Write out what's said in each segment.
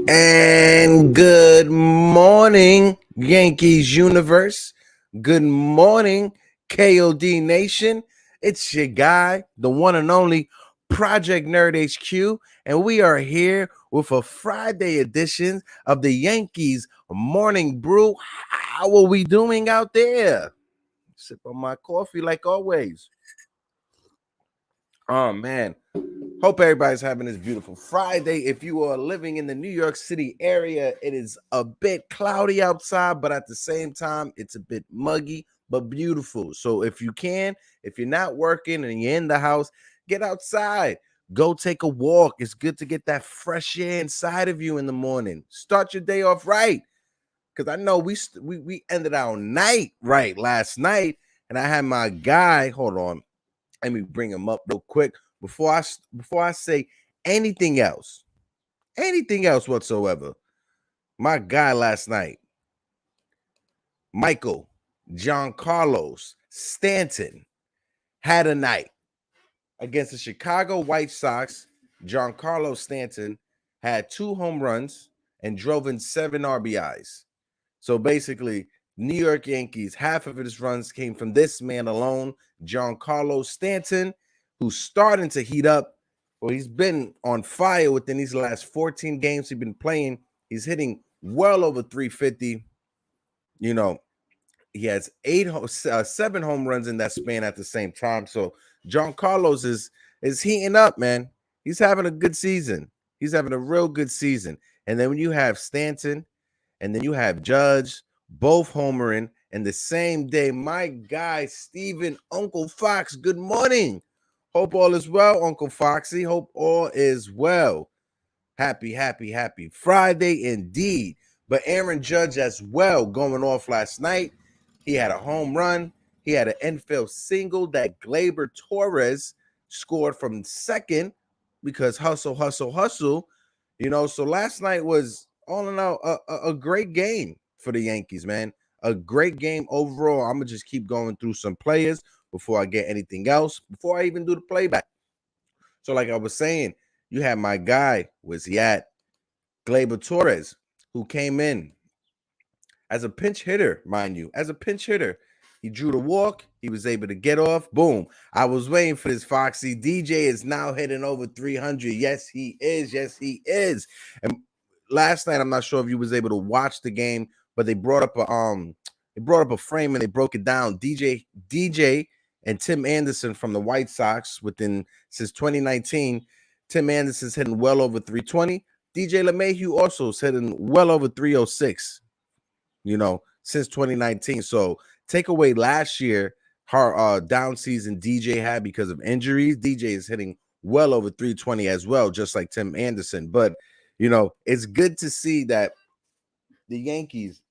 And good morning, Yankees universe. Good morning, KOD Nation. It's your guy, the one and only Project Nerd HQ, and we are here with a Friday edition of the Yankees Morning Brew. How are we doing out there? Sip on my coffee like always. Oh, man. Hope everybody's having this beautiful Friday. If you are living in the New York City area, it is a bit cloudy outside, but at the same time, it's a bit muggy, but beautiful. So if you can, if you're not working and you're in the house, get outside. Go take a walk. It's good to get that fresh air inside of you in the morning. Start your day off right. Because I know we ended our night right last night, and I had my guy, hold on, let me bring him up real quick. Before I say anything else whatsoever, my guy last night, Michael GIANCARLO Stanton, had a night against the Chicago White Sox. GIANCARLO Stanton had 2 home runs and drove in 7 RBIs. So basically, New York Yankees, half of his runs came from this man alone, GIANCARLO Stanton, who's starting to heat up. Well, he's been on fire within these last 14 games he's been playing. He's hitting well over 350. You know, he has 7 home runs in that span at the same time. So GIANCARLO is heating up, man. He's having a good season. He's having a real good season. And then when you have Stanton, and then you have Judge, both homering, and the same day, my guy, Steven, Uncle Fox, good morning. Hope all is well, Uncle Foxy. Hope all is well. Happy Friday indeed. But Aaron Judge as well going off last night. He had a home run. He had an infield single that Gleyber Torres scored from second because hustle. You know, so last night was all in all a great game for the Yankees, man. A great game overall. I'm going to just keep going through some players before I get anything else, before I even do the playback. So like I was saying, you had my guy, where's he at? Gleyber Torres, who came in as a pinch hitter, mind you, as a pinch hitter. He drew the walk. He was able to get off. Boom. I was waiting for this, Foxy. DJ is now hitting over 300. Yes, he is. Yes, he is. And last night, I'm not sure if you was able to watch the game, but they brought up a frame and they broke it down. DJ and Tim Anderson from the White Sox since 2019. Tim Anderson's hitting well over 320. DJ LeMahieu also is hitting well over 306. You know, since 2019. So take away last year, her down season DJ had because of injuries. DJ is hitting well over 320 as well, just like Tim Anderson. But, you know, it's good to see that the Yankees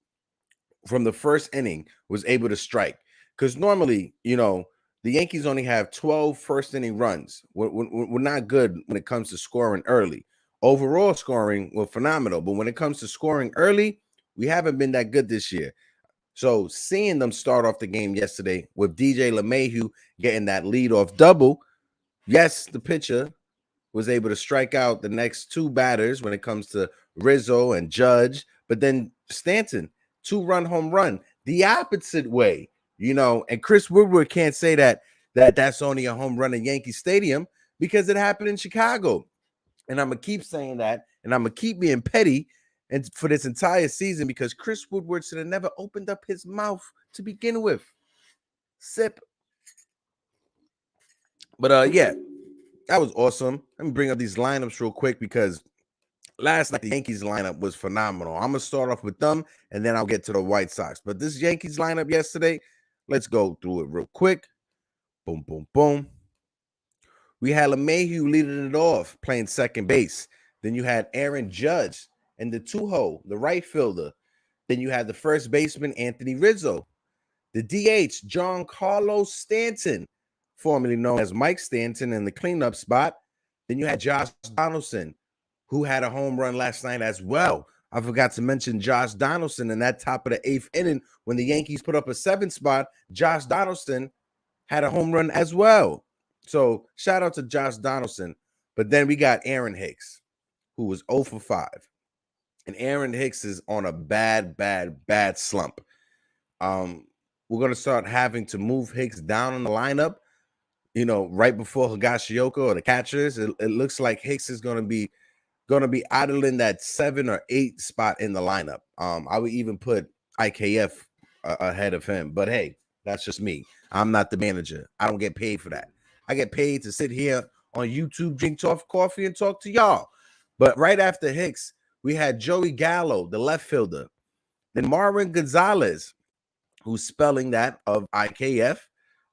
from the first inning was able to strike. Because normally, you know, the Yankees only have 12 first inning runs. We're not good when it comes to scoring early. Overall scoring, we're phenomenal. But when it comes to scoring early, we haven't been that good this year. So seeing them start off the game yesterday with DJ LeMahieu getting that leadoff double, yes, the pitcher was able to strike out the next 2 batters when it comes to Rizzo and Judge, but then Stanton, 2-run home run, the opposite way, you know, and Chris Woodward can't say that's only a home run in Yankee Stadium because it happened in Chicago. And I'm going to keep saying that, and I'm going to keep being petty and for this entire season because Chris Woodward should have never opened up his mouth to begin with. Sip. But yeah, that was awesome. Let me bring up these lineups real quick because last night the Yankees lineup was phenomenal. I'm going to start off with them, and then I'll get to the White Sox. But this Yankees lineup yesterday, let's go through it real quick. Boom, boom, boom. We had LeMahieu leading it off, playing second base. Then you had Aaron Judge and the 2-hole, the right fielder. Then you had the first baseman, Anthony Rizzo. The DH, Giancarlo Stanton, formerly known as Mike Stanton, in the cleanup spot. Then you had Josh Donaldson, who had a home run last night as well. I forgot to mention Josh Donaldson in that top of the 8th inning when the Yankees put up a 7th spot. Josh Donaldson had a home run as well. So shout out to Josh Donaldson. But then we got Aaron Hicks, who was 0 for 5. And Aaron Hicks is on a bad slump. We're going to start having to move Hicks down in the lineup, right before Higashioka or the catchers. It looks like Hicks is going to be idling that 7 or 8 spot in the lineup. I would even put IKF ahead of him. But hey, that's just me. I'm not the manager. I don't get paid for that. I get paid to sit here on YouTube, drink coffee, and talk to y'all. But right after Hicks, we had Joey Gallo, the left fielder. Then Marwin Gonzalez, who's spelling that of IKF.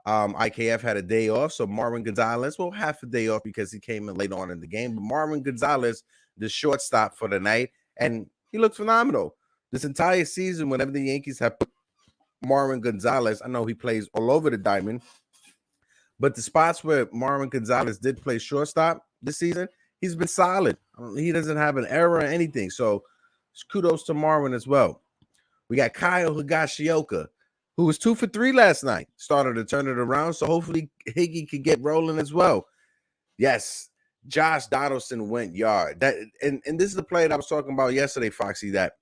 IKF had a day off, so Marwin Gonzalez, half a day off because he came in late on in the game. But Marwin Gonzalez, the shortstop for the night, and he looked phenomenal. This entire season, whenever the Yankees have Marwin Gonzalez, I know he plays all over the diamond, but the spots where Marwin Gonzalez did play shortstop this season, he's been solid. He doesn't have an error or anything, so kudos to Marwin as well. We got Kyle Higashioka, who was 2 for 3 last night, started to turn it around, so hopefully Higgy could get rolling as well. Yes, Josh Donaldson went yard. And this is the play that I was talking about yesterday, Foxy, that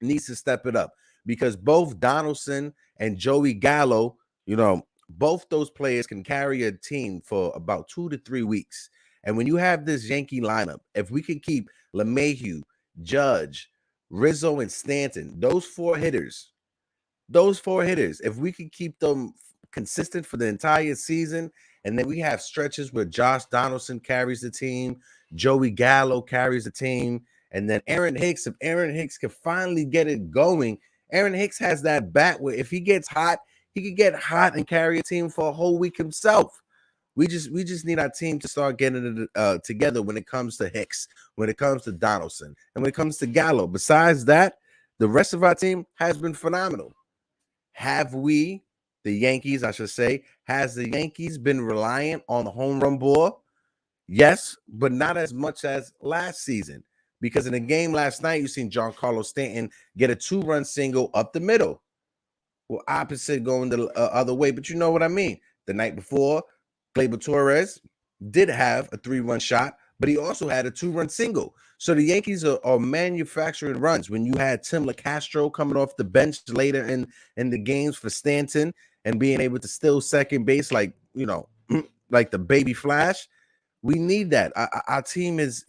needs to step it up, because both Donaldson and Joey Gallo, both those players can carry a team for about 2 to 3 weeks. And when you have this Yankee lineup, if we can keep LeMahieu, Judge, Rizzo, and Stanton, those four hitters, if we can keep them consistent for the entire season, and then we have stretches where Josh Donaldson carries the team, Joey Gallo carries the team, and then Aaron Hicks, if Aaron Hicks can finally get it going, Aaron Hicks has that bat where if he gets hot, he could get hot and carry a team for a whole week himself. We just need our team to start getting it together when it comes to Hicks, when it comes to Donaldson, and when it comes to Gallo. Besides that, the rest of our team has been phenomenal. Have we, the Yankees, I should say, has the Yankees been reliant on the home run ball? Yes, but not as much as last season. Because in the game last night, you seen Giancarlo Stanton get a 2-run single up the middle. Well, opposite going the other way, but you know what I mean. The night before, Gleyber Torres did have a 3-run shot, but he also had a 2-run single. So the Yankees are manufacturing runs. When you had Tim LeCastro coming off the bench later in the games for Stanton and being able to steal second base like the baby Flash, we need that. Our team is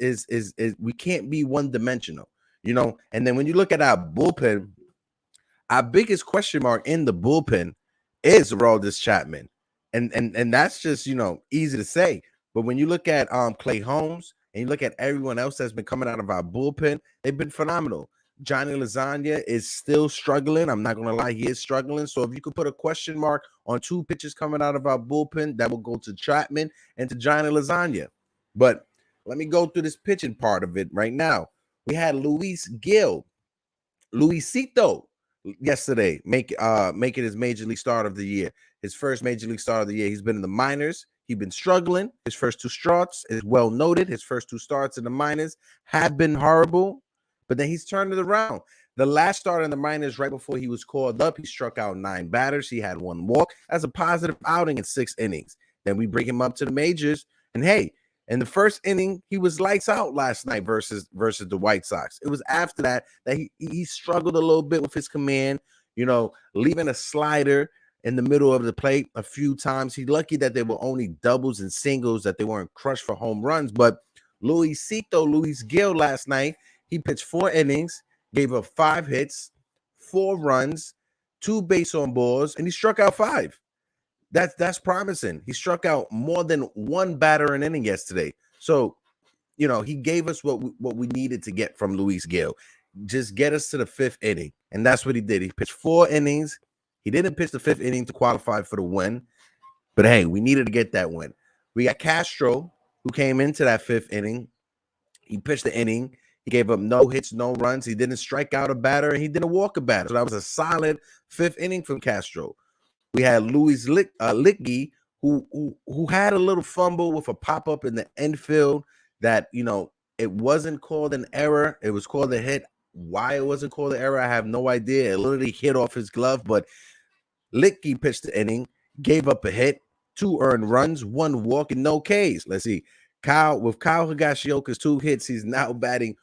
we can't be one-dimensional, And then when you look at our bullpen, our biggest question mark in the bullpen is Aroldis Chapman. And that's just, easy to say. But when you look at Clay Holmes and you look at everyone else that's been coming out of our bullpen, they've been phenomenal. Johnny Lasagna is still struggling. I'm not going to lie, he is struggling. So if you could put a question mark on 2 pitches coming out of our bullpen, that will go to Chapman and to Johnny Lasagna. But let me go through this pitching part of it right now. We had Luisito, yesterday, making his major league start of the year. His first major league start of the year. He's been in the minors. He's been struggling. His first 2 starts is well noted. His first 2 starts in the minors have been horrible, but then he's turned it around. The last start in the minors, right before he was called up, he struck out 9 batters. He had 1 walk. That's a positive outing in 6 innings. Then we bring him up to the majors, and hey, in the first inning, he was lights out last night versus the White Sox. It was after that he struggled a little bit with his command, leaving a slider in the middle of the plate a few times. He's lucky that they were only doubles and singles, that they weren't crushed for home runs. But Luis Gil last night, he pitched 4 innings, gave up 5 hits, 4 runs, 2 base on balls, and he struck out 5. That's promising. He struck out more than 1 batter an inning yesterday. So, he gave us what we needed to get from Luis Gil. Just get us to the 5th inning. And that's what he did. He pitched 4 innings. He didn't pitch the 5th inning to qualify for the win. But hey, we needed to get that win. We got Castro, who came into that 5th inning. He pitched the inning. He gave up no hits, no runs. He didn't strike out a batter, and he didn't walk a batter. So that was a solid 5th inning from Castro. We had Louis Licky, who had a little fumble with a pop-up in the infield that, it wasn't called an error. It was called a hit. Why it wasn't called an error, I have no idea. It literally hit off his glove, but Licky pitched the inning, gave up a hit, 2 earned runs, 1 walk, and no Ks. Let's see. Kyle Higashioka's 2 hits, he's now batting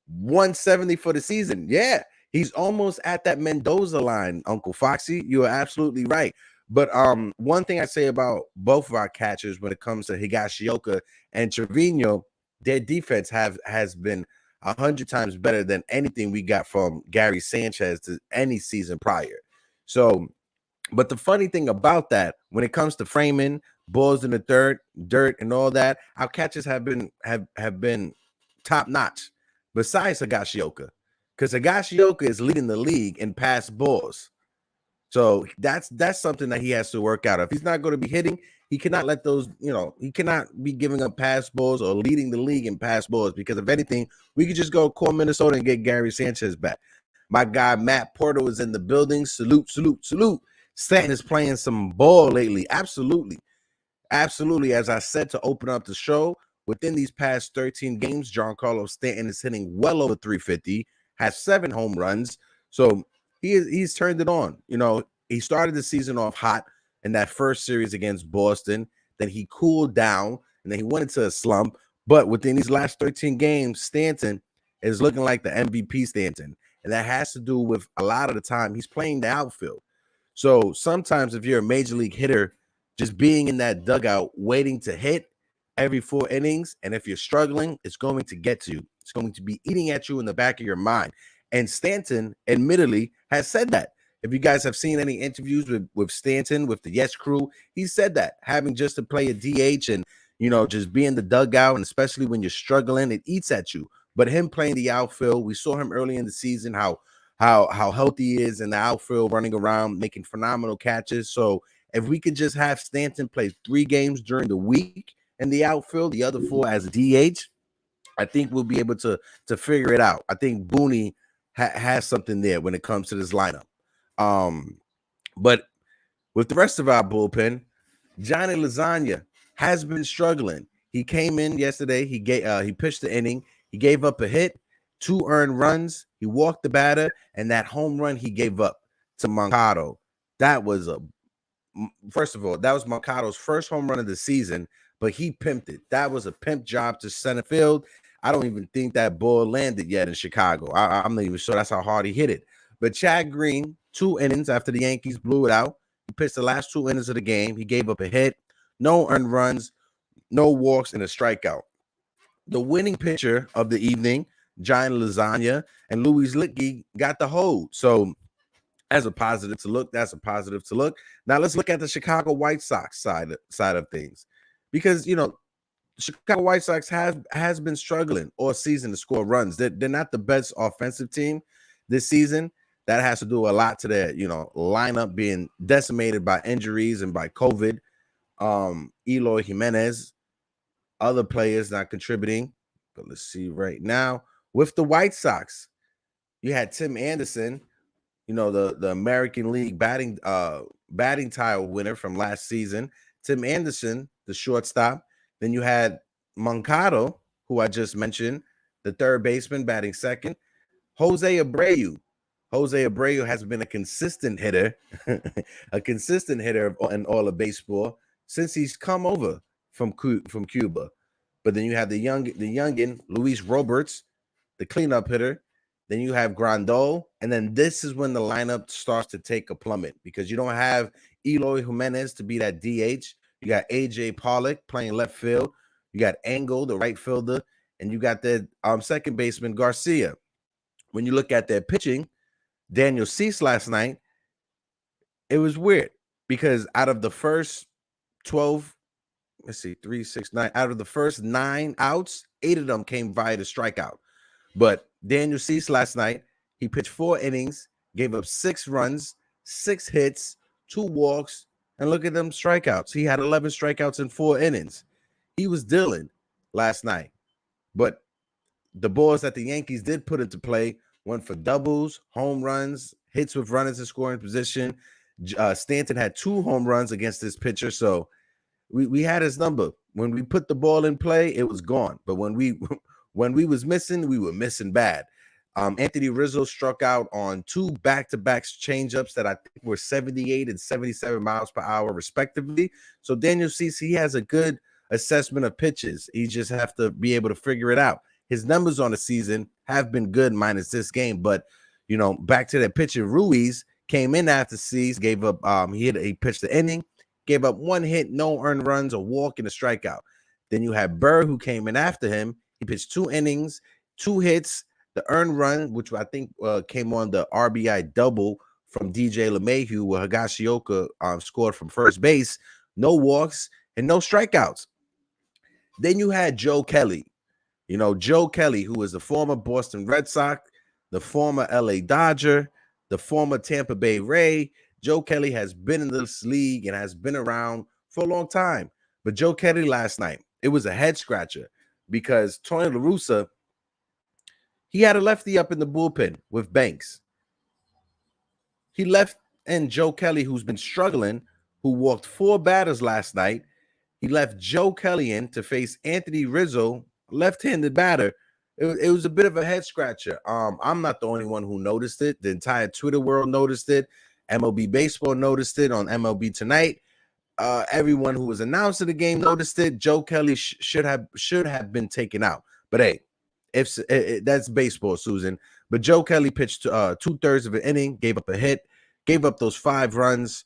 170 for the season. Yeah, he's almost at that Mendoza line, Uncle Foxy. You are absolutely right. But one thing I say about both of our catchers when it comes to Higashioka and Trevino, their defense has been 100 times better than anything we got from Gary Sanchez to any season prior. So, but the funny thing about that, when it comes to framing, balls in the dirt, and all that, our catchers have been top notch. Besides Higashioka, because Higashioka is leading the league in pass balls. So that's something that he has to work out. If he's not going to be hitting, he cannot let those, he cannot be giving up pass balls or leading the league in pass balls, because if anything, we could just go call Minnesota and get Gary Sanchez back. My guy Matt Porter was in the building. Salute. Stanton is playing some ball lately. Absolutely. As I said to open up the show, within these past 13 games, Giancarlo Stanton is hitting well over 350, has 7 home runs. So he's turned it on. He started the season off hot in that first series against Boston. Then he cooled down, and then he went into a slump. But within these last 13 games, Stanton is looking like the MVP Stanton. And that has to do with a lot of the time he's playing the outfield. So sometimes if you're a major league hitter, just being in that dugout, waiting to hit every 4 innings, and if you're struggling, it's going to get to you. It's going to be eating at you in the back of your mind. And Stanton, admittedly, has said that. If you guys have seen any interviews with Stanton, with the Yes Crew, he said that, having just to play a DH and, just be in the dugout, and especially when you're struggling, it eats at you. But him playing the outfield, we saw him early in the season, how healthy he is in the outfield, running around, making phenomenal catches. So if we could just have Stanton play 3 games during the week in the outfield, the other 4 as a DH, I think we'll be able to figure it out. I think Booney has something there when it comes to this lineup. But with the rest of our bullpen, Johnny Lasagna has been struggling. He came in yesterday. He pitched the inning. He gave up a hit, 2 earned runs. He walked the batter, and that home run he gave up to Moncado. First of all, that was Moncato's first home run of the season, but he pimped it. That was a pimp job to center field. I don't even think that ball landed yet in Chicago. I'm not even sure that's how hard he hit it. But Chad Green, 2 innings after the Yankees blew it out. He pitched the last 2 innings of the game. He gave up a hit, no earned runs, no walks, and a strikeout. The winning pitcher of the evening, Giant Lasagna, and Louis Licky got the hold. So that's a positive to look. Now let's look at the Chicago White Sox side of things, because Chicago White Sox has been struggling all season to score runs. They're not the best offensive team this season. That has to do a lot to their lineup being decimated by injuries and by COVID. Eloy Jimenez, other players not contributing. But let's see right now with the White Sox, you had Tim Anderson, the American League batting title winner from last season. Tim Anderson, the shortstop. Then you had Moncado, who I just mentioned, the third baseman, batting second. Jose Abreu. Jose Abreu has been a consistent hitter, in all of baseball since he's come over from Cuba. But then you have the youngin, Luis Roberts, the cleanup hitter. Then you have Grandal, and then this is when the lineup starts to take a plummet, because you don't have Eloy Jimenez to be that DH. You got AJ Pollock playing left field. You got Engel, the right fielder, and you got the second baseman Garcia. When you look at their pitching, Daniel Cease last night, it was weird, because out of the first 12, let's see, 3, 6, 9, out of the first 9 outs, 8 of them came via the strikeout. But Daniel Cease last night, he pitched 4 innings, gave up 6 runs, 6 hits, 2 walks, and look at them strikeouts. He had 11 strikeouts in 4 innings. He was dealing last night. But the balls that the Yankees did put into play went for doubles, home runs, hits with runners in scoring position. Stanton had 2 home runs against this pitcher, so we had his number. When we put the ball in play, it was gone. But when we when we was missing, we were missing bad. Anthony Rizzo struck out on 2 back-to-back changeups that I think were 78 and 77 miles per hour, respectively. So Daniel Cease, he has a good assessment of pitches. He just have to be able to figure it out. His numbers on the season have been good, minus this game. But back to that pitcher, Ruiz came in after Cease, gave up. He pitched the inning, gave up 1 hit, no earned runs, a walk, and a strikeout. Then you had Burr, who came in after him. He pitched 2 innings, 2 hits, the earned run, which I think came on the RBI double from DJ LeMahieu, where Higashioka scored from first base, no walks, and no strikeouts. Then you had Joe Kelly. Joe Kelly, who is the former Boston Red Sox, the former LA Dodger, the former Tampa Bay Ray. Joe Kelly has been in this league and has been around for a long time. But Joe Kelly last night, it was a head scratcher because Tony La Russa, he had a lefty up in the bullpen with Banks. He left in Joe Kelly, who's been struggling, who walked 4 batters last night. He left Joe Kelly in to face Anthony Rizzo, left-handed batter. It was a bit of a head scratcher. I'm not the only one who noticed it. The entire Twitter world noticed it. MLB Baseball noticed it on MLB Tonight. Everyone who was announcing the game noticed it. Joe Kelly should have been taken out. But hey, if that's baseball, Susan. But Joe Kelly pitched 2/3 of an inning, gave up a hit, gave up those 5 runs,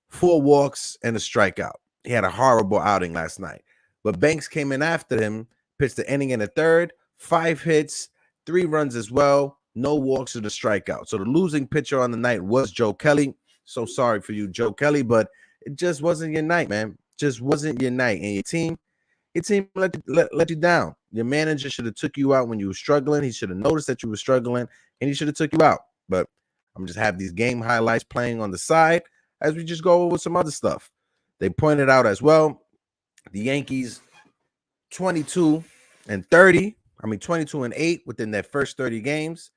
4 walks, and a strikeout. He had a horrible outing last night. But Banks came in after him, pitched the inning in the 3rd, 5 hits, 3 runs as well, no walks and a strikeout. So the losing pitcher on the night was Joe Kelly. So sorry for you, Joe Kelly, but it just wasn't your night, man. Just wasn't your night. And your team let you down. Your manager should have took you out when you were struggling. He should have noticed that you were struggling, and he should have took you out. But I'm just have these game highlights playing on the side as we just go over some other stuff. They pointed out as well, the Yankees 22-8 within their first 30 games.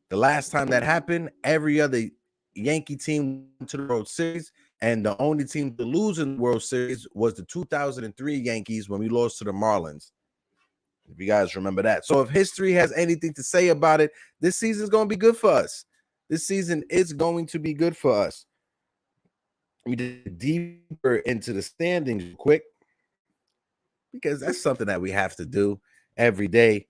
The last time that happened, every other Yankee team went to the World Series, and the only team to lose in the World Series was the 2003 Yankees when we lost to the Marlins. If you guys remember that. So if history has anything to say about it, this season is going to be good for us. This season is going to be good for us. We get deeper into the standings quick, because that's something that we have to do every day.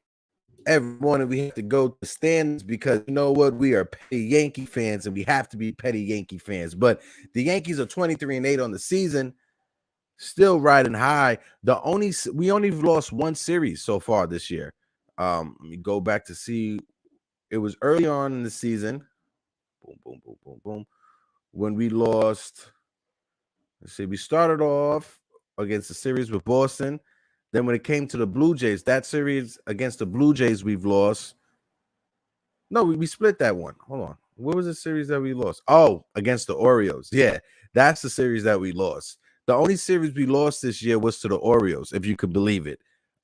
Every morning we have to go to the stands because you know what? We are petty Yankee fans and we have to be petty Yankee fans. But the Yankees are 23-8 on the season, still riding high. We only lost 1 series so far this year. Let me go back to see. It was early on in the season. Boom, boom, boom, boom, boom. When we lost, let's see, we started off against the series with Boston. Then when it came to the Blue Jays, that series against the Blue Jays, we've lost. No, we split that one. Hold on. What was the series that we lost? Oh, against the Orioles. Yeah, that's the series that we lost. The only series we lost this year was to the Orioles, if you could believe it.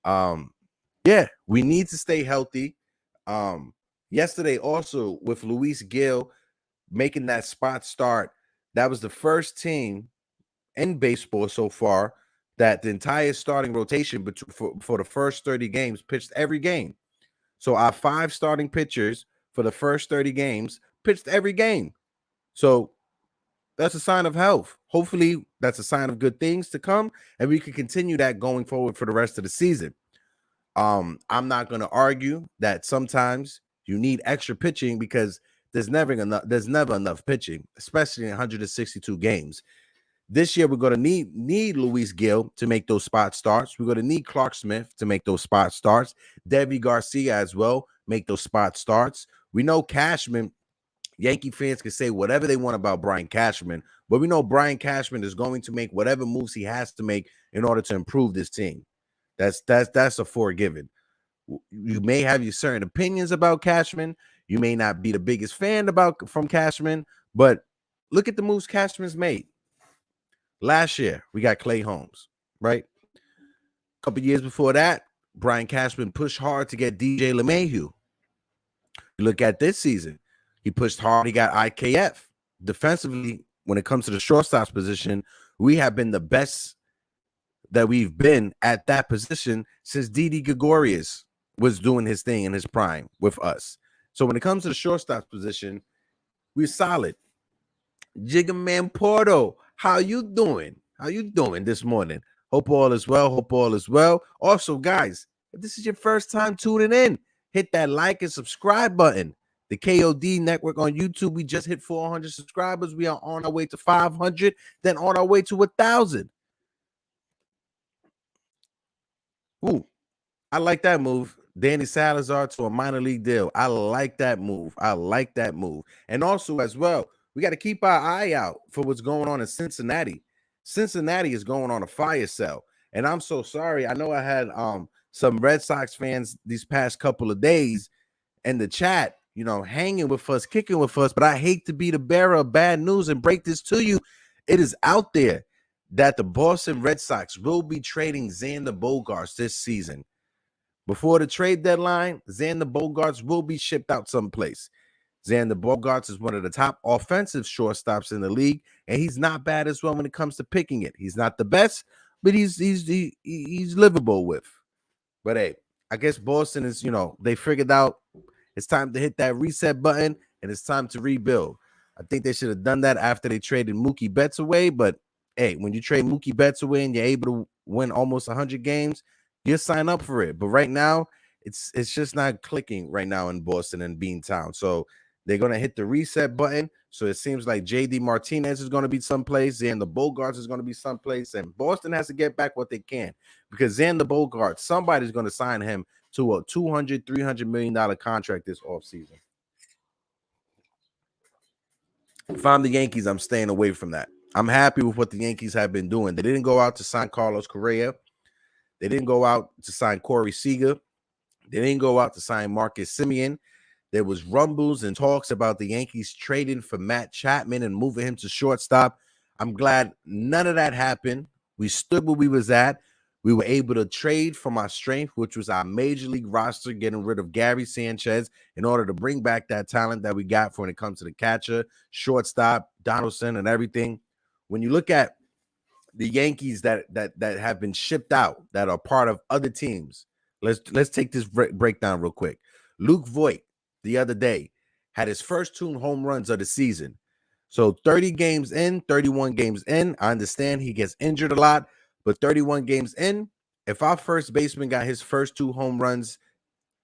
Yeah, we need to stay healthy. Yesterday also with Luis Gil making that spot start, that was the first team in baseball so far that the entire starting rotation for the first 30 games pitched every game. So our 5 starting pitchers for the first 30 games pitched every game. So that's a sign of health. Hopefully that's a sign of good things to come, and we can continue that going forward for the rest of the season. I'm not going to argue that sometimes you need extra pitching because there's never enough pitching, especially in 162 games. This year, we're going to need Luis Gil to make those spot starts. We're going to need Clark Smith to make those spot starts. Deivi Garcia as well, make those spot starts. We know Cashman, Yankee fans can say whatever they want about Brian Cashman, but we know Brian Cashman is going to make whatever moves he has to make in order to improve this team. That's a forgiven. You may have your certain opinions about Cashman. You may not be the biggest fan from Cashman, but look at the moves Cashman's made. Last year, we got Clay Holmes, right? A couple years before that, Brian Cashman pushed hard to get DJ LeMahieu. You look at this season, he pushed hard. He got IKF. Defensively, when it comes to the shortstop position, we have been the best that we've been at that position since Didi Gregorius was doing his thing in his prime with us. So when it comes to the shortstop position, we're solid. Jiggaman Porto, how you doing? How you doing this morning? Hope all is well. Hope all is well. Also, guys, if this is your first time tuning in, hit that like and subscribe button. The KOD Network on YouTube, we just hit 400 subscribers. We are on our way to 500, then on our way to 1,000. Ooh, I like that move. Danny Salazar to a minor league deal. I like that move. I like that move. And also, as well, we got to keep our eye out for what's going on in Cincinnati. Cincinnati is going on a fire sale. And I'm so sorry. I know I had some Red Sox fans these past couple of days in the chat, hanging with us, kicking with us. But I hate to be the bearer of bad news and break this to you. It is out there that the Boston Red Sox will be trading Xander Bogaerts this season. Before the trade deadline, Xander Bogaerts will be shipped out someplace. Xander Bogaerts is one of the top offensive shortstops in the league, and he's not bad as well when it comes to picking it. He's not the best, but he's livable with. But hey, I guess Boston is, they figured out it's time to hit that reset button, and it's time to rebuild. I think they should have done that after they traded Mookie Betts away, but hey, when you trade Mookie Betts away and you're able to win almost 100 games, you sign up for it. But right now, it's just not clicking right now in Boston and Beantown. So they're going to hit the reset button. So it seems like JD Martinez is going to be someplace, Xander Bogaerts is going to be someplace, and Boston has to get back what they can, because Xander Bogaerts, somebody's going to sign him to a $200, $300 million contract this offseason. If I'm the Yankees, I'm staying away from that. I'm happy with what the Yankees have been doing. They didn't go out to sign Carlos Correa. They didn't go out to sign Corey Seager. They didn't go out to sign Marcus Semien. There was rumbles and talks about the Yankees trading for Matt Chapman and moving him to shortstop. I'm glad none of that happened. We stood where we was at. We were able to trade from our strength, which was our major league roster, getting rid of Gary Sanchez in order to bring back that talent that we got for when it comes to the catcher, shortstop, Donaldson, and everything. When you look at the Yankees that have been shipped out, that are part of other teams, let's take this breakdown real quick. Luke Voit, the other day, had his first 2 home runs of the season. So 30 games in, 31 games in. I understand he gets injured a lot, but 31 games in, if our first baseman got his first 2 home runs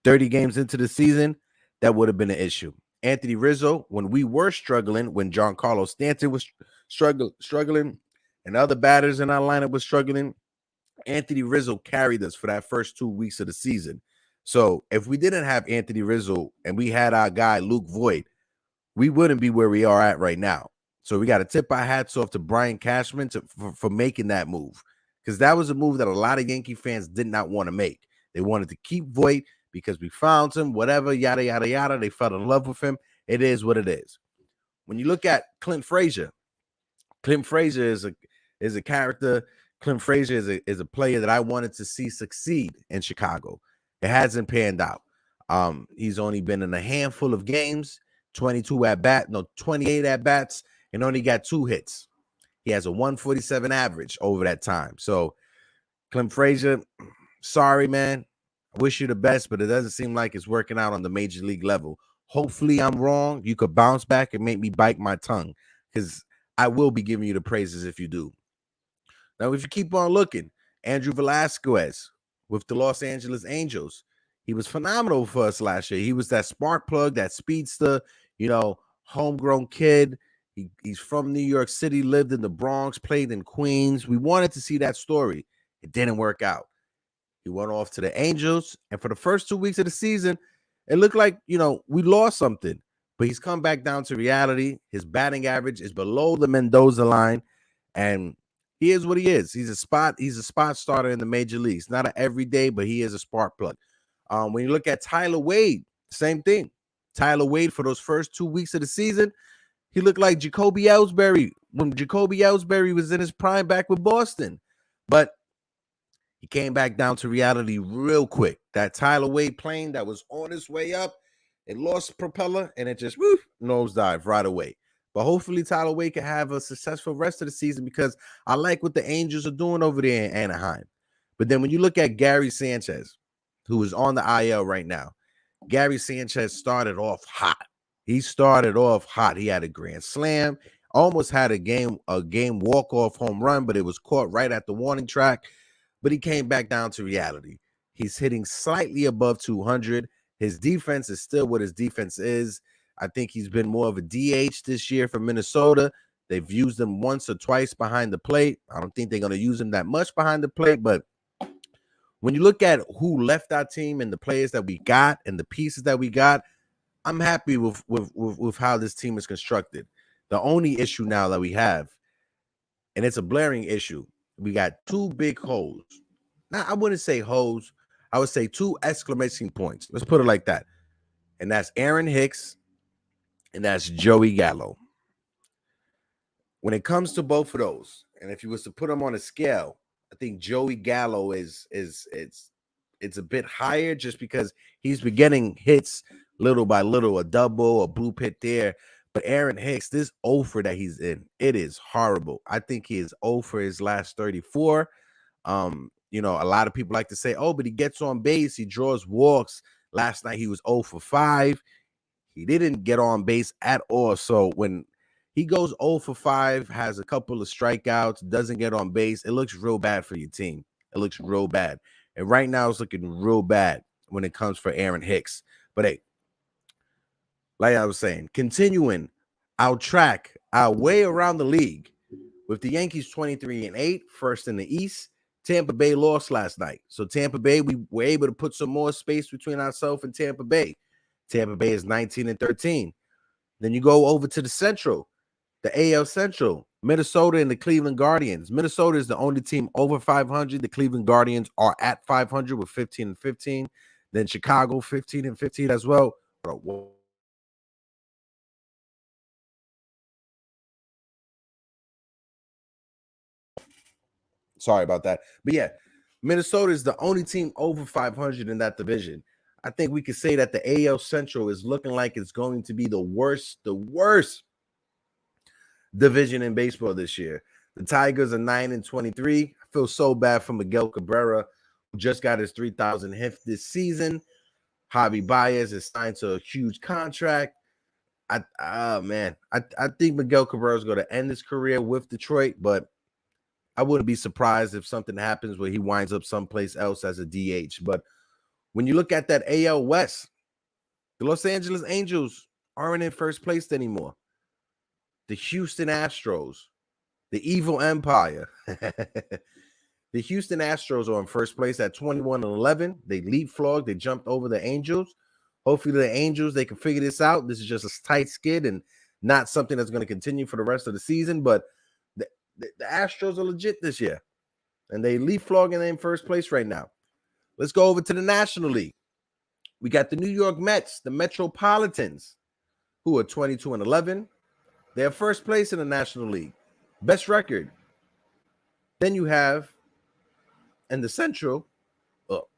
30 games into the season, that would have been an issue. Anthony Rizzo, when we were struggling, when GIANCARLO Stanton was struggling, and other batters in our lineup was struggling, Anthony Rizzo carried us for that first 2 weeks of the season. So if we didn't have Anthony Rizzo and we had our guy Luke Voit, we wouldn't be where we are at right now. So we got to tip our hats off to Brian Cashman for making that move, because that was a move that a lot of Yankee fans did not want to make. They wanted to keep Voit because we found him, whatever, yada, yada, yada. They fell in love with him. It is what it is. When you look at Clint Frazier is a character. Clint Frazier is a player that I wanted to see succeed in Chicago. It hasn't panned out. He's only been in a handful of games, 28 at bats, and only got 2 hits. He has a 147 average over that time. So Clint Frazier, sorry, man. I wish you the best, but it doesn't seem like it's working out on the major league level. Hopefully I'm wrong. You could bounce back and make me bite my tongue, because I will be giving you the praises if you do. Now, if you keep on looking, Andrew Velasquez with the Los Angeles Angels, he was phenomenal for us last year. He was that spark plug, that speedster, homegrown kid. He's from New York City, lived in the Bronx, played in Queens. We wanted to see that story. It didn't work out. He went off to the Angels, and for the first 2 weeks of the season, it looked like, we lost something. But he's come back down to reality. His batting average is below the Mendoza line, and he is what he is. He's a spot starter in the major leagues. Not an everyday, but he is a spark plug. When you look at Tyler Wade, same thing. Tyler Wade, for those first 2 weeks of the season, he looked like Jacoby Ellsbury when Jacoby Ellsbury was in his prime back with Boston. But he came back down to reality real quick. That Tyler Wade plane that was on its way up, it lost propeller, and it just nosedive right away. But hopefully Tyler Wade can have a successful rest of the season because I like what the Angels are doing over there in Anaheim. But then when you look at Gary Sanchez, who is on the IL right now, Gary Sanchez started off hot. He started off hot. He had a grand slam, almost had a game walk-off home run, but it was caught right at the warning track. But he came back down to reality. He's hitting slightly above 200. His defense is still what his defense is. I think he's been more of a DH this year for Minnesota. They've used him once or twice behind the plate. I don't think they're going to use him that much behind the plate, but when you look at who left our team and the players that we got and the pieces that we got, I'm happy with how this team is constructed. The only issue now that we have, and it's a blaring issue, we got two big holes. Now, I wouldn't say holes. I would say two exclamation points. Let's put it like that. And that's Aaron Hicks and that's Joey Gallo. When it comes to both of those, and if you was to put them on a scale, I think Joey Gallo is a bit higher just because he's been getting hits little by little, a double, a blue pit there. But Aaron Hicks, this 0 that he's in, it is horrible. I think he is 0 for his last 34. You know, a lot of people like to say, oh, but he gets on base, he draws walks. Last night he was 0 for 5. He didn't get on base at all. So when he goes 0 for 5, has a couple of strikeouts, doesn't get on base, it looks real bad for your team. It looks real bad. And right now it's looking real bad when it comes for Aaron Hicks. But hey, like I was saying, continuing our track, our way around the league with the Yankees 23-8, first in the East. Tampa Bay lost last night. So Tampa Bay, we were able to put some more space between ourselves and Tampa Bay. Tampa Bay is 19-13. Then you go over to the Central, the AL Central, Minnesota and the Cleveland Guardians. Minnesota is the only team over 500. The Cleveland Guardians are at 500 with 15-15. Then Chicago 15-15 as well. Sorry about that. But yeah, Minnesota is the only team over 500 in that division. I think we could say that the AL Central is looking like it's going to be the worst division in baseball this year. The Tigers are 9-23. I feel so bad for Miguel Cabrera, who just got his 3,000th hit this season. Javi Baez is signed to a huge contract. I think Miguel Cabrera is going to end his career with Detroit, but I wouldn't be surprised if something happens where he winds up someplace else as a DH. But when you look at that AL West, the Los Angeles Angels aren't in first place anymore. The Houston Astros, the evil empire. The Houston Astros are in first place at 21-11. They leapfrogged. They jumped over the Angels. Hopefully the Angels, they can figure this out. This is just a tight skid and not something that's going to continue for the rest of the season. But the Astros are legit this year. And they leapfrogging in first place right now. Let's go over to the National League. We got the New York Mets, the Metropolitans, who are 22-11. They're first place in the National League. Best record. Then you have in the Central,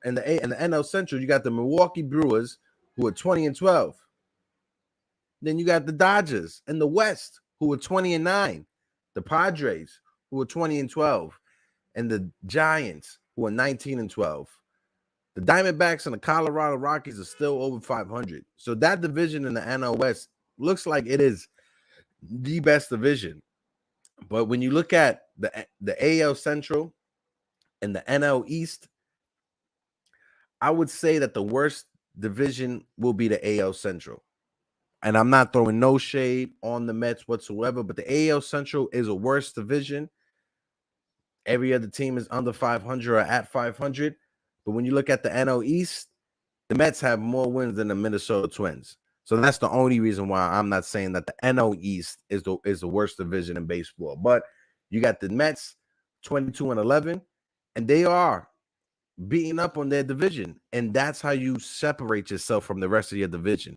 and the NL Central, you got the Milwaukee Brewers, who are 20-12. Then you got the Dodgers in the West, who are 20-9. The Padres, who are 20-12. And the Giants, who are 19-12. The Diamondbacks and the Colorado Rockies are still over 500. So that division in the NL West looks like it is the best division. But when you look at the AL Central and the NL East, I would say that the worst division will be the AL Central. And I'm not throwing no shade on the Mets whatsoever, but the AL Central is a worse division. Every other team is under 500 or at 500. But when you look at the NL East, the Mets have more wins than the Minnesota Twins. So that's the only reason why I'm not saying that the NL East is the worst division in baseball. But you got the Mets 22-11, and they are beating up on their division. And that's how you separate yourself from the rest of your division.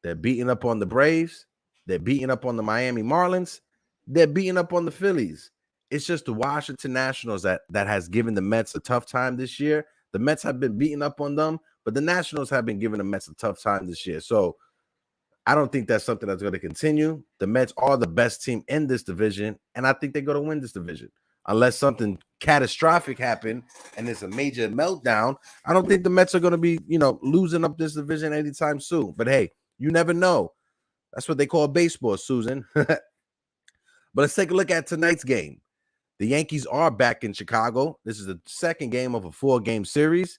They're beating up on the Braves. They're beating up on the Miami Marlins. They're beating up on the Phillies. It's just the Washington Nationals that has given the Mets a tough time this year. The Mets have been beating up on them, but the Nationals have been giving the Mets a tough time this year. So I don't think that's something that's going to continue. The Mets are the best team in this division, and I think they're going to win this division. Unless something catastrophic happened and it's a major meltdown, I don't think the Mets are going to be, losing up this division anytime soon. But hey, you never know. That's what they call baseball, Susan. But let's take a look at tonight's game. The Yankees are back in Chicago. This is the second game of a 4-game series.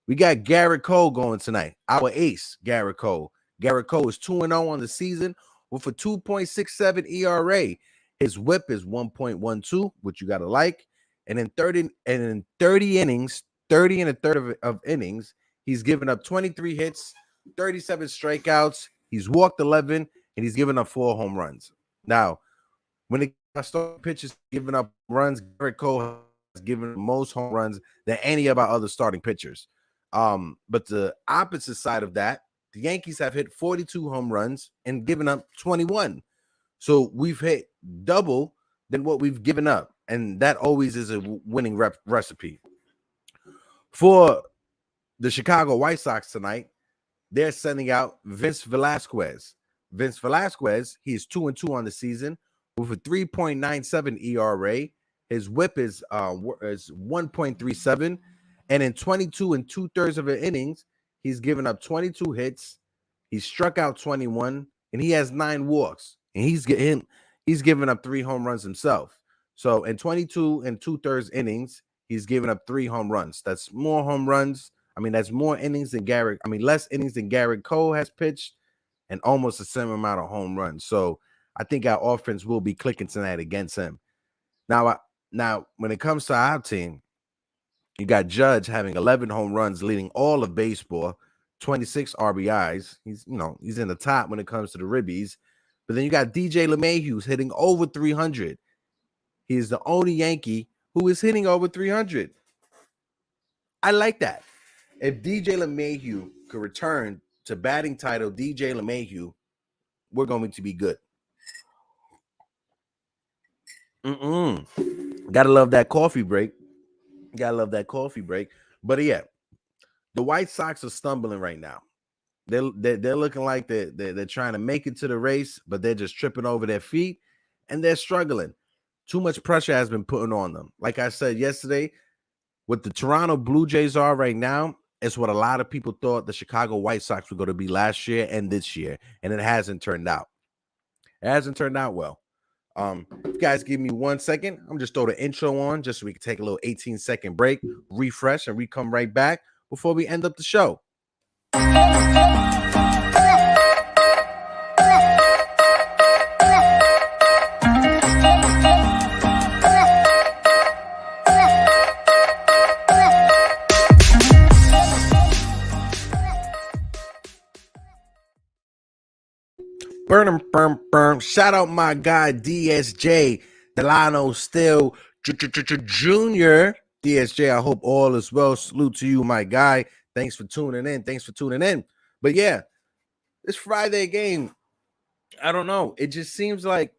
We got Garrett Cole going tonight, our ace, Garrett Cole. Garrett Cole is 2-0 on the season with a 2.67 ERA. His whip is 1.12, which you got to like. And in 30 innings, 30 and a third of innings, he's given up 23 hits, 37 strikeouts. He's walked 11, and he's given up 4 home runs. Now, when it starts pitchers giving up runs, Garrett Cole has given the most home runs than any of our other starting pitchers. But the opposite side of that, the Yankees have hit 42 home runs and given up 21. So we've hit double than what we've given up. And that always is a winning recipe. For the Chicago White Sox tonight, they're sending out Vince Velasquez. Vince Velasquez, he's 2-2 on the season with a 3.97 ERA. His whip is 1.37. And in 22 and 2/3 of an innings, he's given up 22 hits. He's struck out 21, and he has 9 walks. And he's given up 3 home runs himself. So in 22 and 2/3 innings, he's given up 3 home runs. That's more home runs. That's more innings than less innings than Garrett Cole has pitched, and almost the same amount of home runs. So I think our offense will be clicking tonight against him. Now, when it comes to our team, you got Judge having 11 home runs, leading all of baseball, 26 RBIs. He's in the top when it comes to the ribbies. But then you got DJ LeMahieu's hitting over 300. He is the only Yankee who is hitting over 300. I like that. If DJ LeMahieu could return to batting title DJ LeMahieu, we're going to be good. Gotta love that coffee break. But yeah, the White Sox are stumbling right now. They're looking like they're trying to make it to the race, but they're just tripping over their feet, and they're struggling. Too much pressure has been put on them. Like I said yesterday, what the Toronto Blue Jays are right now is what a lot of people thought the Chicago White Sox were going to be last year and this year, and it hasn't turned out. It hasn't turned out well. If you guys give me 1 second, I'm just throw the intro on just so we can take a little 18-second break, refresh, and we come right back before we end up the show. Burn. Shout out my guy DSJ Delano Still Jr. DSJ, I hope all is well. Salute to you, my guy. Thanks for tuning in. But yeah, this Friday game, I don't know. It just seems like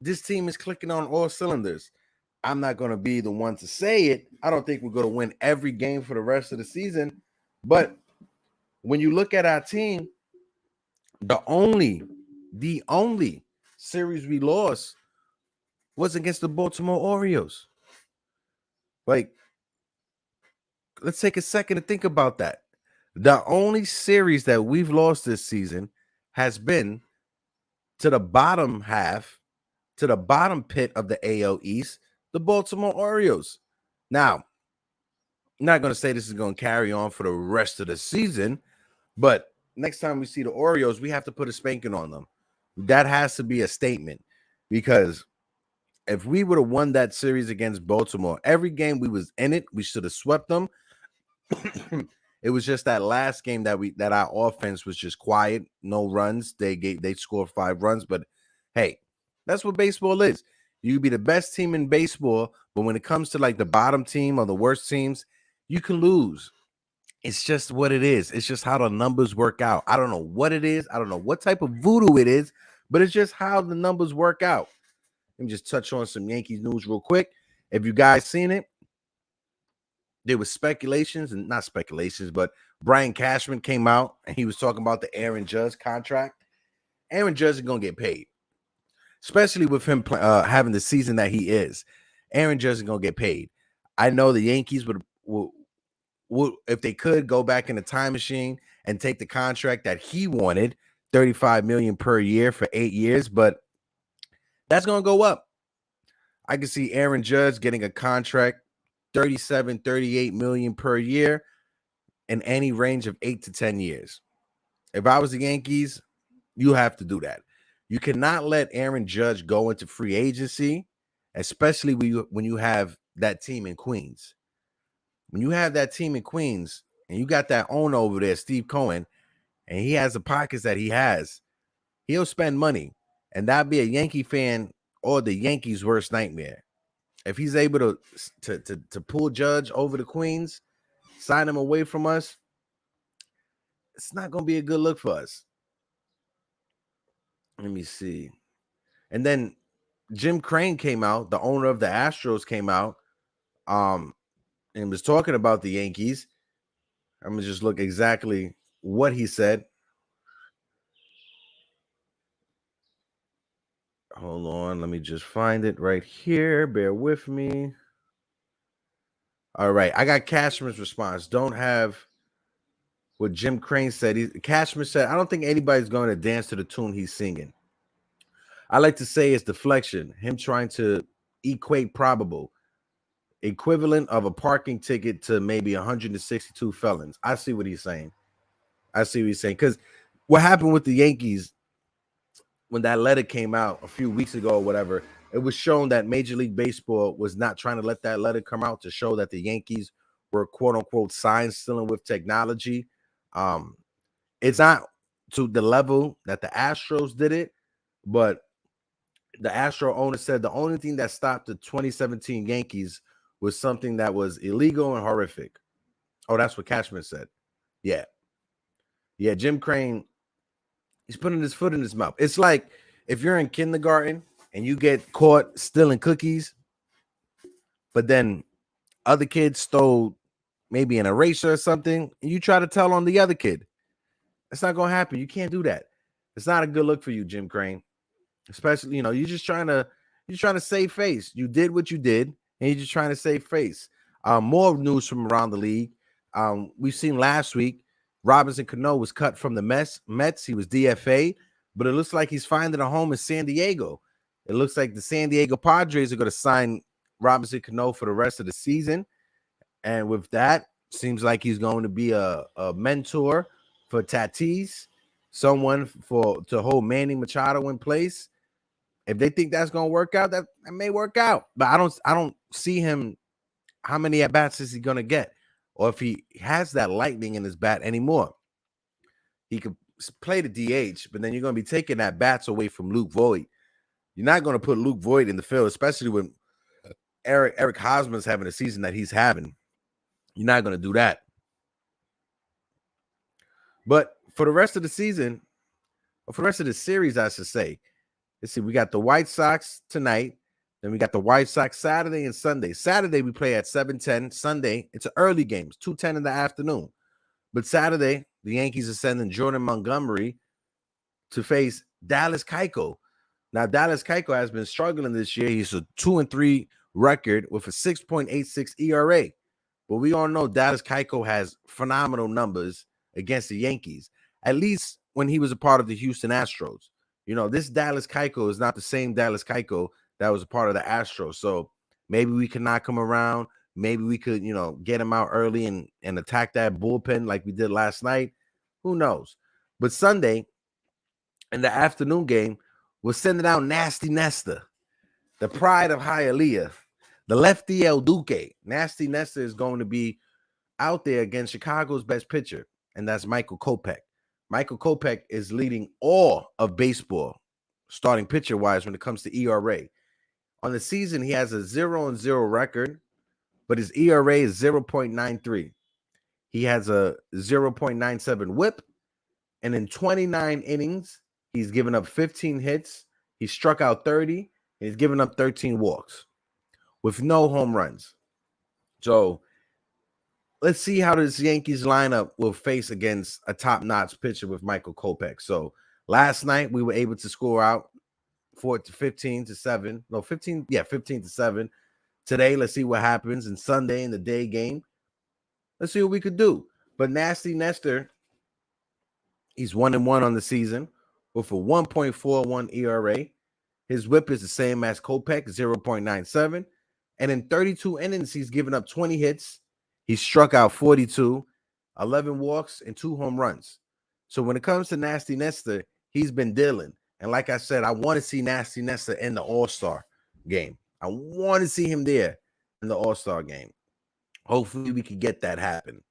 this team is clicking on all cylinders. I'm not going to be the one to say it. I don't think we're going to win every game for the rest of the season. But when you look at our team, the only series we lost was against the Baltimore Orioles. Like, let's take a second to think about that. The only series that we've lost this season has been to the bottom half, to the bottom pit of the AL East, the Baltimore Orioles. Now, I'm not going to say this is going to carry on for the rest of the season, but next time we see the Orioles, we have to put a spanking on them. That has to be a statement, because if we would have won that series against Baltimore, every game we was in it, we should have swept them. It was just that last game that our offense was just quiet, no runs. They scored 5 runs, but hey, that's what baseball is. You can be the best team in baseball, but when it comes to like the bottom team or the worst teams, you can lose. It's just what it is. It's just how the numbers work out. I don't know what it is. I don't know what type of voodoo it is, but it's just how the numbers work out. Let me just touch on some Yankees news real quick. If you guys seen it, there was speculations, and not speculations, but Brian Cashman came out and he was talking about the Aaron Judge contract. Aaron Judge is going to get paid, especially with him having the season that he is. Aaron Judge is going to get paid. I know the Yankees would, if they could, go back in the time machine and take the contract that he wanted, $35 million per year for 8 years, but that's going to go up. I can see Aaron Judge getting a contract, 37, 38 million per year in any range of 8 to 10 years. If I was the Yankees, you have to do that. You cannot let Aaron Judge go into free agency, especially when you have that team in Queens. When you have that team in Queens and you got that owner over there, Steve Cohen, and he has the pockets that he has, he'll spend money. And that'd be a Yankee fan or the Yankees' worst nightmare. If he's able to pull Judge over to Queens, sign him away from us, it's not going to be a good look for us. Let me see. And then Jim Crane came out, the owner of the Astros came out, and was talking about the Yankees. I'm going to just look exactly what he said. Hold on. Let me just find it right here. Bear with me. All right. I got Cashman's response. Don't have what Jim Crane said. Cashman said, I don't think anybody's going to dance to the tune he's singing. I like to say it's deflection, him trying to equate probable, equivalent of a parking ticket to maybe 162 felons. I see what he's saying. Because what happened with the Yankees when that letter came out a few weeks ago or whatever, it was shown that Major League Baseball was not trying to let that letter come out to show that the Yankees were quote unquote sign stealing with technology. It's not to the level that the Astros did it, but the Astro owner said the only thing that stopped the 2017 Yankees was something that was illegal and horrific. Oh, that's what Cashman said. Yeah. Jim Crane, he's putting his foot in his mouth. It's like if you're in kindergarten and you get caught stealing cookies, but then other kids stole maybe an eraser or something, and you try to tell on the other kid. It's not going to happen. You can't do that. It's not a good look for you, Jim Crane. Especially, you're just trying to save face. You did what you did, and you're just trying to save face. More news from around the league. We've seen last week, Robinson Cano was cut from the Mets. He was DFA, but it looks like he's finding a home in San Diego. It looks like the San Diego Padres are going to sign Robinson Cano for the rest of the season. And with that, seems like he's going to be a mentor for Tatis, someone to hold Manny Machado in place. If they think that's going to work out, that may work out. But I don't see him. How many at-bats is he going to get? Or if he has that lightning in his bat anymore. He could play the DH, but then you're going to be taking that bats away from Luke Voit. You're not going to put Luke Voit in the field, especially when Eric Hosmer's having a season that he's having. You're not going to do that. But for the rest of the season, or for the rest of the series, I should say, let's see, we got the White Sox tonight. Then we got the White Sox Saturday and Sunday. Saturday, we play at 7:10. Sunday, it's an early game, 2:10 in the afternoon. But Saturday, the Yankees are sending Jordan Montgomery to face Dallas Keuchel. Now, Dallas Keuchel has been struggling this year. He's a 2-3 record with a 6.86 ERA. But we all know Dallas Keuchel has phenomenal numbers against the Yankees, at least when he was a part of the Houston Astros. This Dallas Keuchel is not the same Dallas Keuchel that was a part of the Astros. So maybe we can knock him around. Maybe we could, get him out early and attack that bullpen like we did last night. Who knows? But Sunday, in the afternoon game, we're sending out Nasty Nestor, the pride of Hialeah, the lefty El Duque. Nasty Nestor is going to be out there against Chicago's best pitcher, and that's Michael Kopech. Michael Kopech is leading all of baseball, starting pitcher-wise, when it comes to ERA. On the season, he has a 0-0 record, but his ERA is 0.93. He has a 0.97 whip, and in 29 innings, he's given up 15 hits. He struck out 30, and he's given up 13 walks with no home runs. So let's see how this Yankees lineup will face against a top-notch pitcher with Michael Kopech. So last night we were able to score out 15-7. No, 15-7. Today, let's see what happens. And Sunday in the day game, let's see what we could do. But Nasty Nestor, he's 1-1 on the season with a 1.41 ERA. His whip is the same as Kopech, 0.97. And in 32 innings, he's given up 20 hits. He struck out 42, 11 walks, and 2 home runs. So when it comes to Nasty Nestor, he's been dealing. And like I said, I want to see Nasty Nestor in the All-Star game. I want to see him there in the All-Star game. Hopefully we can get that happen.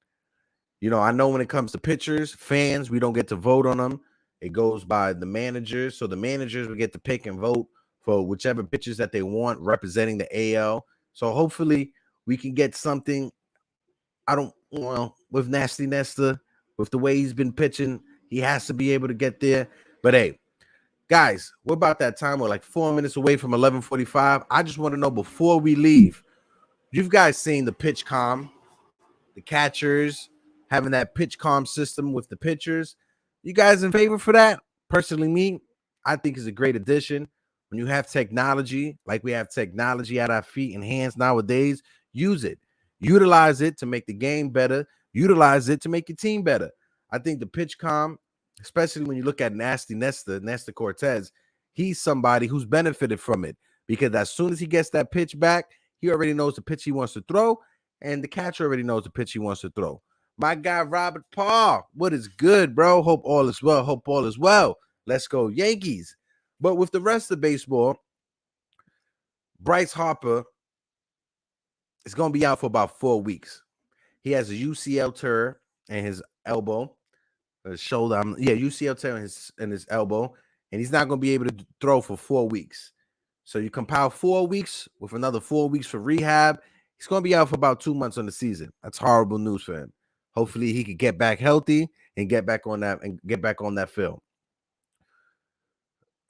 You know, I know when it comes to pitchers, fans, we don't get to vote on them. It goes by the managers. So the managers will get to pick and vote for whichever pitchers that they want representing the AL. So hopefully we can get something. With Nasty Nestor, with the way he's been pitching, he has to be able to get there. But hey, guys, we're about that time. We're like 4 minutes away from 11:45. I just want to know before we leave, you've guys seen the pitch calm, the catchers having that pitch calm system with the pitchers. You guys in favor for that? Personally, me, I think it's a great addition. When you have technology, like we have technology at our feet and hands nowadays, use it. Utilize it to make the game better. Utilize it to make your team better. I think the pitch calm, especially when you look at Nestor Cortez, he's somebody who's benefited from it because as soon as he gets that pitch back, he already knows the pitch he wants to throw, and the catcher already knows the pitch he wants to throw. My guy, Robert Paul, what is good, bro? Hope all is well. Hope all is well. Let's go, Yankees. But with the rest of baseball, Bryce Harper is going to be out for about 4 weeks. He has a UCL tear in his elbow, his shoulder. UCL tear in his elbow, and he's not going to be able to throw for 4 weeks. So you compile 4 weeks with another 4 weeks for rehab. He's going to be out for about 2 months on the season. That's horrible news for him. Hopefully he could get back healthy and get back on that field.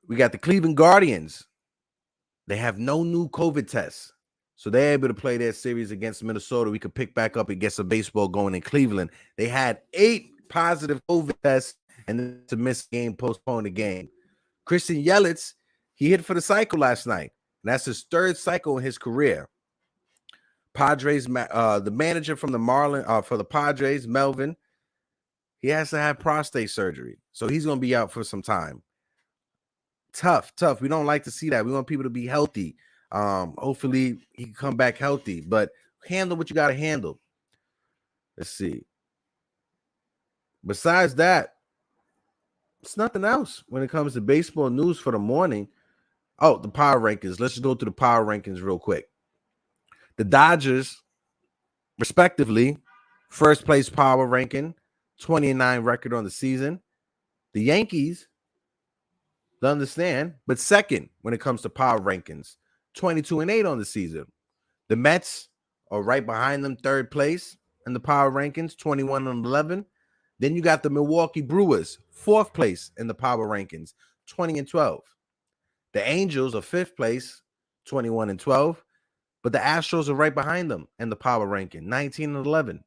We got the Cleveland Guardians. They have no new COVID tests. So they're able to play their series against Minnesota. We could pick back up and get some baseball going in Cleveland. They had 8 positive COVID tests and then to miss game, postpone the game. Christian Yelich, he hit for the cycle last night. And that's his 3rd cycle in his career. Padres, the manager from the Marlins, for the Padres, Melvin, he has to have prostate surgery. So he's going to be out for some time. Tough. We don't like to see that. We want people to be healthy. Hopefully he can come back healthy, but handle what you got to handle. Let's see. Besides that, it's nothing else when it comes to baseball news for the morning. Oh, the power rankings. Let's just go through the power rankings real quick. The Dodgers, respectively, first place power ranking, 20-9 record on the season. The Yankees, don't understand, but second when it comes to power rankings, 22-8 on the season. The Mets are right behind them, 3rd place in the power rankings, 21-11. Then you got the Milwaukee Brewers, 4th place in the power rankings, 20-12. The Angels are 5th place, 21-12. But the Astros are right behind them in the power ranking, 19-11.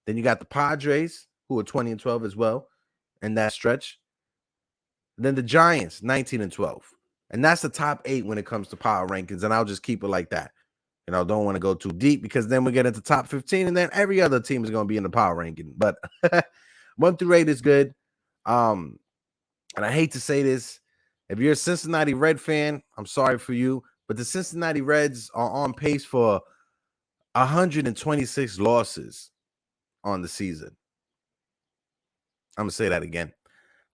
Then you got the Padres, who are 20-12 as well in that stretch. And then the Giants, 19-12. And that's the top 8 when it comes to power rankings. And I'll just keep it like that. And I don't want to go too deep because then we get into top 15 and then every other team is going to be in the power ranking. But 1 through 8 is good. And I hate to say this. If you're a Cincinnati Red fan, I'm sorry for you. But the Cincinnati Reds are on pace for 126 losses on the season. I'm going to say that again.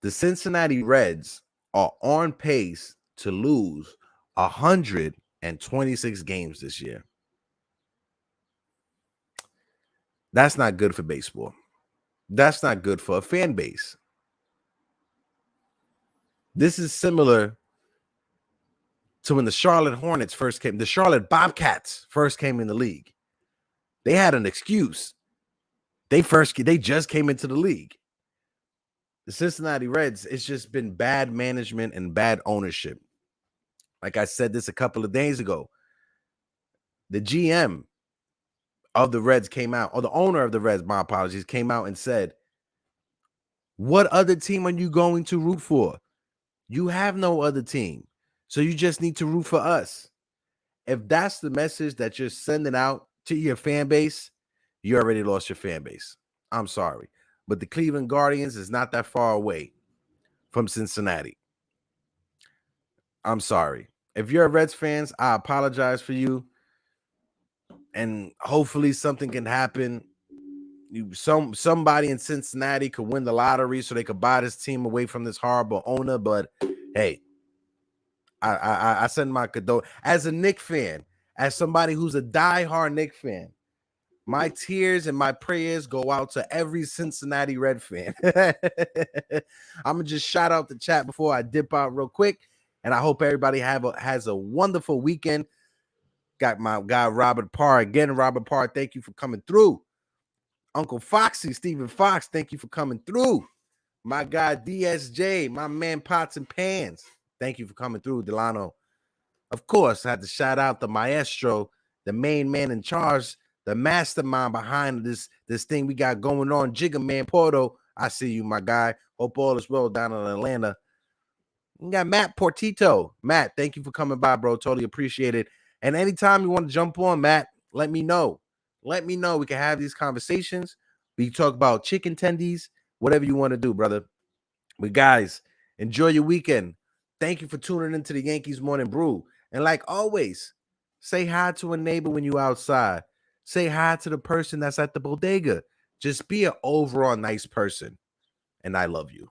The Cincinnati Reds are on pace to lose 126 games this year. That's not good for baseball. That's not good for a fan base. This is similar to when the Charlotte Bobcats first came in the league. They had an excuse. They just came into the league. The Cincinnati Reds, it's just been bad management and bad ownership. Like I said this a couple of days ago, the GM of the Reds came out, or the owner of the Reds, my apologies, came out and said, what other team are you going to root for? You have no other team. So you just need to root for us. If that's the message that you're sending out to your fan base, you already lost your fan base. I'm sorry. But the Cleveland Guardians is not that far away from Cincinnati. I'm sorry. If you're a Reds fans, I apologize for you. And hopefully something can happen. Somebody in Cincinnati could win the lottery so they could buy this team away from this horrible owner. But hey, I send my condolences. As a Knicks fan, as somebody who's a diehard Knicks fan, my tears and my prayers go out to every Cincinnati Red fan. I'm gonna just shout out the chat before I dip out real quick, and I hope everybody has a wonderful weekend. Got my guy Robert Parr again. Robert Parr, thank you for coming through. Uncle Foxy, Stephen Fox, thank you for coming through. My guy DSJ, my man Pots and Pans, thank you for coming through, Delano. Of course, I had to shout out the maestro, the main man in charge, the mastermind behind this thing we got going on. Jigga Man Porto, I see you, my guy. Hope all is well down in Atlanta. We got Matt Portito. Matt, thank you for coming by, bro. Totally appreciate it. And anytime you want to jump on, Matt, let me know. Let me know. We can have these conversations. We can talk about chicken tendies, whatever you want to do, brother. But guys, enjoy your weekend. Thank you for tuning into the Yankees Morning Brew. And like always, say hi to a neighbor when you're outside. Say hi to the person that's at the bodega. Just be an overall nice person. And I love you.